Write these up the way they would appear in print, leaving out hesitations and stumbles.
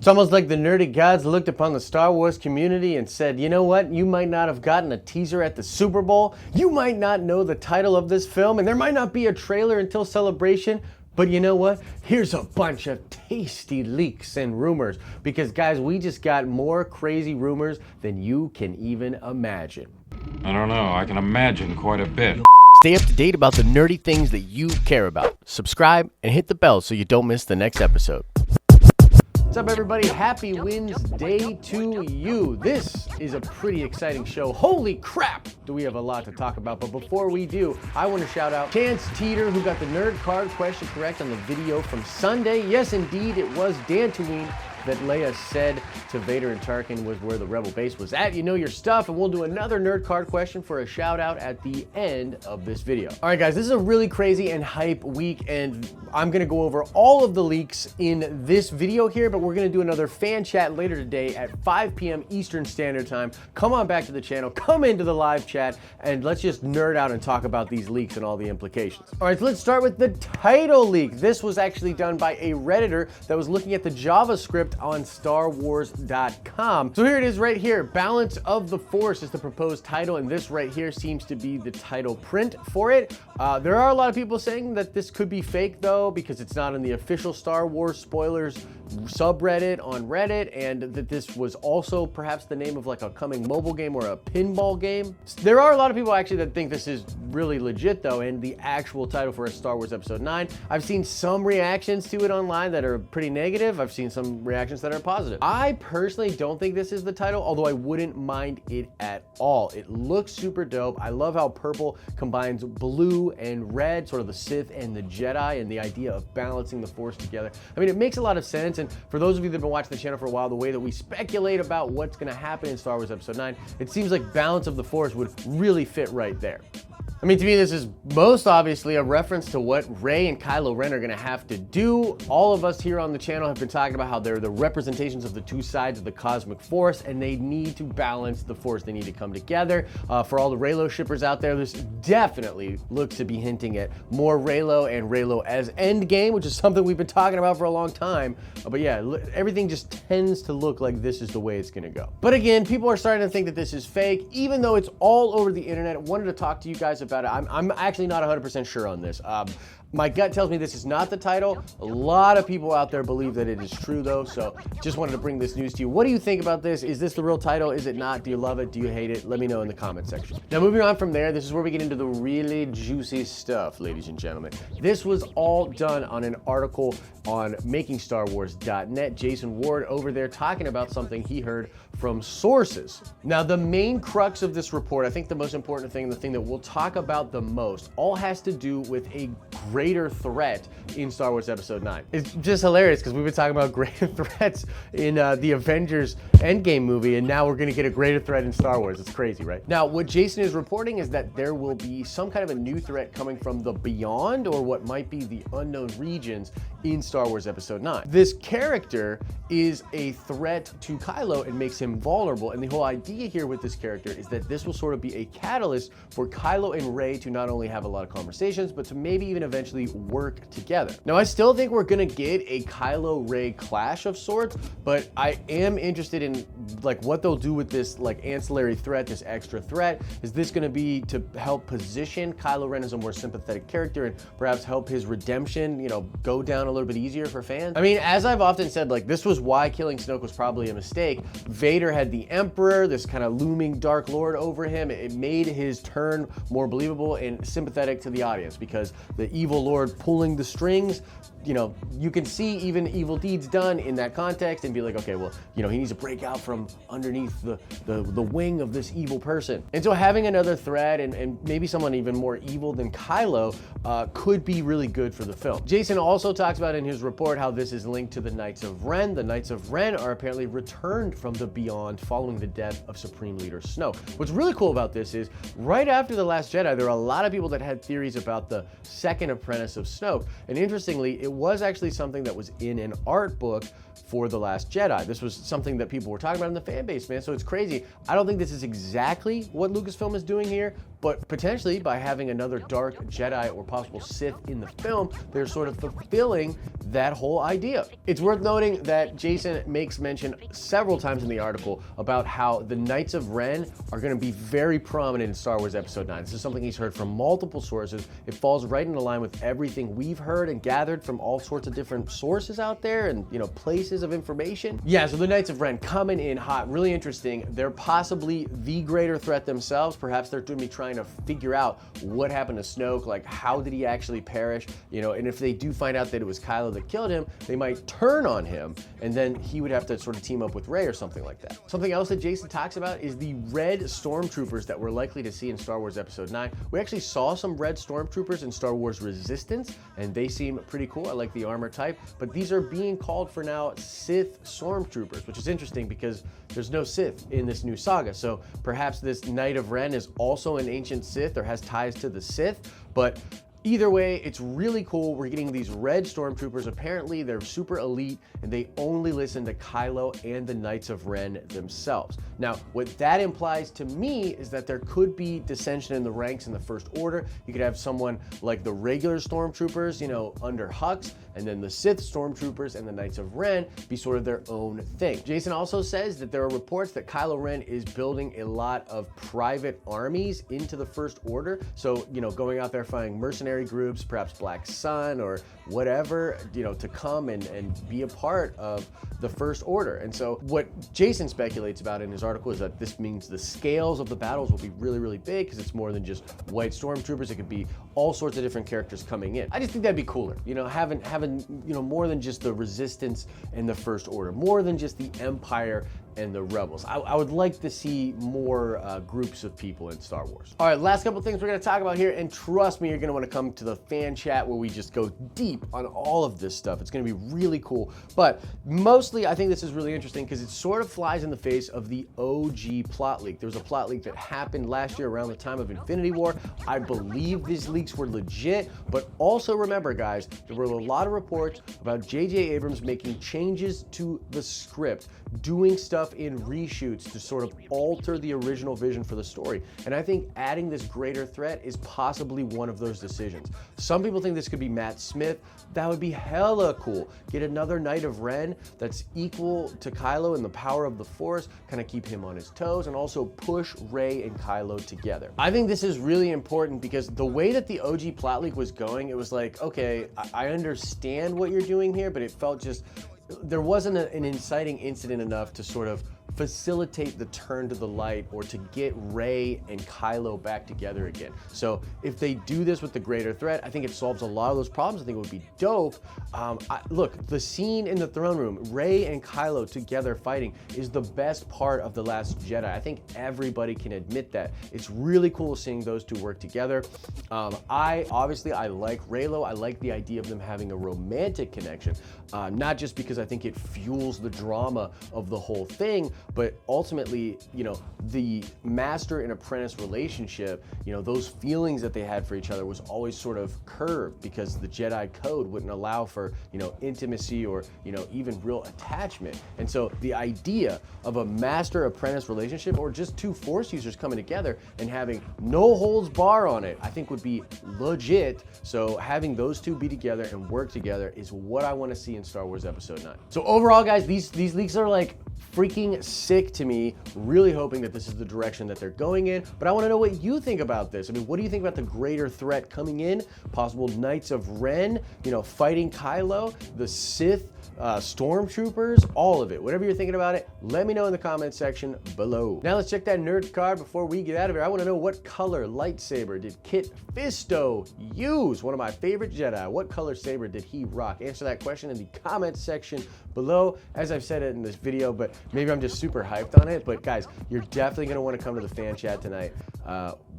It's almost like the nerdy gods looked upon the Star Wars community and said, you know what, you might not have gotten a teaser at the Super Bowl, you might not know the title of this film, and there might not be a trailer until Celebration, but you know what? Here's a bunch of tasty leaks and rumors, because guys, we just got more crazy rumors than you can even imagine. I don't know, I can imagine quite a bit. Stay up to date about the nerdy things that you care about. Subscribe and hit the bell so you don't miss the next episode. What's up, everybody? Happy Wednesday to you. This is a pretty exciting show. Holy crap, do we have a lot to talk about. But before we do, I want to shout out Chance Teeter, who got the nerd card question correct on the video from Sunday. Yes, indeed, it was Dantooine that Leia said to Vader and Tarkin was where the rebel base was at. You know your stuff, and we'll do another nerd card question for a shout out at the end of this video. All right, guys, this is a really crazy and hype week, and I'm gonna go over all of the leaks in this video here, but we're gonna do another fan chat later today at 5 p.m. Eastern Standard Time. Come on back to the channel, come into the live chat, and let's just nerd out and talk about these leaks and all the implications. All right, so let's start with the title leak. This was actually done by a Redditor that was looking at the JavaScript on StarWars.com. So here it is right here. Balance of the Force is the proposed title, and this right here seems to be the title print for it. There are a lot of people saying that this could be fake though, because it's not in the official Star Wars spoilers subreddit on Reddit, and that this was also perhaps the name of like a coming mobile game or a pinball game. There are a lot of people actually that think this is really legit though, and the actual title for a Star Wars Episode 9. I've seen some reactions to it online that are pretty negative. I've seen some reactions that are positive. I personally don't think this is the title, although I wouldn't mind it at all. It looks super dope. I love how purple combines blue and red, sort of the Sith and the Jedi, and the idea of balancing the Force together. I mean, it makes a lot of sense, and for those of you that have been watching the channel for a while, the way that we speculate about what's gonna happen in Star Wars Episode 9, it seems like balance of the Force would really fit right there. I mean, to me, this is most obviously a reference to what Rey and Kylo Ren are gonna have to do. All of us here on the channel have been talking about how they're the representations of the two sides of the cosmic force, and they need to balance the Force. They need to come together. For all the Reylo shippers out there, this definitely looks to be hinting at more Reylo and Reylo as endgame, which is something we've been talking about for a long time. But yeah, everything just tends to look like this is the way it's gonna go. But again, people are starting to think that this is fake, even though it's all over the internet. I wanted to talk to you guys about it. I'm actually not 100% sure on this. My gut tells me this is not the title. A lot of people out there believe that it is true though, so just wanted to bring this news to you. What do you think about this? Is this the real title? Is it not? Do you love it? Do you hate it? Let me know in the comment section. Now moving on from there, this is where we get into the really juicy stuff, ladies and gentlemen. This was all done on an article on makingstarwars.net. Jason Ward over there talking about something he heard from sources. Now the main crux of this report, I think the most important thing, the thing that we'll talk about the most, all has to do with a greater threat in Star Wars Episode 9. It's just hilarious because we've been talking about greater threats in the Avengers Endgame movie, and now we're gonna get a greater threat in Star Wars. It's crazy, right? Now, what Jason is reporting is that there will be some kind of a new threat coming from the beyond, or what might be the unknown regions in Star Wars Episode 9. This character is a threat to Kylo and makes him vulnerable, and the whole idea here with this character is that this will sort of be a catalyst for Kylo and Rey to not only have a lot of conversations, but to maybe even eventually work together. Now, I still think we're gonna get a Kylo-Rey clash of sorts, but I am interested in like what they'll do with this like ancillary threat, this extra threat. Is this gonna be to help position Kylo Ren as a more sympathetic character and perhaps help his redemption, you know, go down a little bit easier for fans? I mean, as I've often said, like this was why killing Snoke was probably a mistake. Vader had the Emperor, this kind of looming Dark Lord over him. It made his turn more believable and sympathetic to the audience because the evil Lord pulling the strings, you know, you can see even evil deeds done in that context and be like, okay, well, you know, he needs to break out from underneath the wing of this evil person. And so having another threat and maybe someone even more evil than Kylo could be really good for the film. Jason also talks about in his report how this is linked to the Knights of Ren. The Knights of Ren are apparently returned from the beyond following the death of Supreme Leader Snoke. What's really cool about this is right after The Last Jedi, there are a lot of people that had theories about the second apprentice of Snoke. And interestingly, it was actually something that was in an art book for The Last Jedi. This was something that people were talking about in the fan base, man, so it's crazy. I don't think this is exactly what Lucasfilm is doing here, but potentially by having another dark Jedi or possible Sith in the film, they're sort of fulfilling that whole idea. It's worth noting that Jason makes mention several times in the article about how the Knights of Ren are going to be very prominent in Star Wars Episode 9. This is something he's heard from multiple sources. It falls right in line with everything we've heard and gathered from all sorts of different sources out there and, you know, places of information. Yeah, so the Knights of Ren coming in hot, really interesting. They're possibly the greater threat themselves. Perhaps they're going to be trying to figure out what happened to Snoke, like how did he actually perish, you know, and if they do find out that it was Kylo that killed him, they might turn on him, and then he would have to sort of team up with Rey or something like that. Something else that Jason talks about is the red Stormtroopers that we're likely to see in Star Wars Episode 9. We actually saw some red Stormtroopers in Star Wars Resistance, and they seem pretty cool. I like the armor type, but these are being called for now Sith Stormtroopers, which is interesting because there's no Sith in this new saga. So perhaps this Knight of Ren is also an ancient Sith or has ties to the Sith, but either way, it's really cool. We're getting these red Stormtroopers. Apparently, they're super elite, and they only listen to Kylo and the Knights of Ren themselves. Now, what that implies to me is that there could be dissension in the ranks in the First Order. You could have someone like the regular Stormtroopers, you know, under Hux, and then the Sith Stormtroopers and the Knights of Ren be sort of their own thing. Jason also says that there are reports that Kylo Ren is building a lot of private armies into the First Order. So, you know, going out there fighting mercenary groups, perhaps Black Sun or whatever, you know, to come and be a part of the First Order. And so what Jason speculates about in his article is that this means the scales of the battles will be really, really big because it's more than just white Stormtroopers. It could be all sorts of different characters coming in. I just think that'd be cooler, you know, having you know, more than just the Resistance and the First Order, more than just the Empire and the Rebels. I would like to see more groups of people in Star Wars. All right, last couple things we're gonna talk about here, and trust me, you're gonna wanna come to the fan chat where we just go deep on all of this stuff. It's gonna be really cool, but mostly I think this is really interesting because it sort of flies in the face of the OG plot leak. There was a plot leak that happened last year around the time of Infinity War. I believe these leaks were legit, but also remember, guys, there were a lot of reports about J.J. Abrams making changes to the script, doing stuff in reshoots to sort of alter the original vision for the story. And I think adding this greater threat is possibly one of those decisions. Some people think this could be Matt Smith. That would be hella cool. Get another Knight of Ren that's equal to Kylo in the power of the Force, kind of keep him on his toes, and also push Rey and Kylo together. I think this is really important because the way that the OG plot leak was going, it was like, okay, I understand what you're doing here, but it felt just, there wasn't an inciting incident enough to sort of facilitate the turn to the light or to get Rey and Kylo back together again. So if they do this with the greater threat, I think it solves a lot of those problems. I think it would be dope. Look, the scene in the throne room, Rey and Kylo together fighting, is the best part of The Last Jedi. I think everybody can admit that. It's really cool seeing those two work together. I like Reylo. I like the idea of them having a romantic connection, not just because I think it fuels the drama of the whole thing, but ultimately, you know, the master and apprentice relationship, you know, those feelings that they had for each other was always sort of curbed because the Jedi code wouldn't allow for, you know, intimacy or, you know, even real attachment. And so the idea of a master apprentice relationship, or just two Force users coming together and having no holds bar on it, I think would be legit. So having those two be together and work together is what I want to see in Star Wars Episode 9. So overall, guys, these leaks are like freaking sick to me. Really hoping that this is the direction that they're going in, but I want to know what you think about this. I mean, what do you think about the greater threat coming in? Possible Knights of Ren, you know, fighting Kylo, the Sith Stormtroopers, all of it. Whatever you're thinking about it, let me know in the comment section below. Now let's check that nerd card before we get out of here. I want to know, what color lightsaber did Kit Fisto use? One of my favorite Jedi. What color saber did he rock? Answer that question in the comment section below. As I've said it in this video, but maybe I'm just super hyped on it. But guys, you're definitely going to want to come to the fan chat tonight.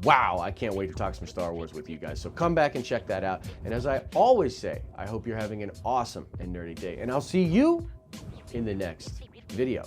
Wow, I can't wait to talk some Star Wars with you guys. So come back and check that out. And as I always say, I hope you're having an awesome and nerdy day. And I'll see you in the next video.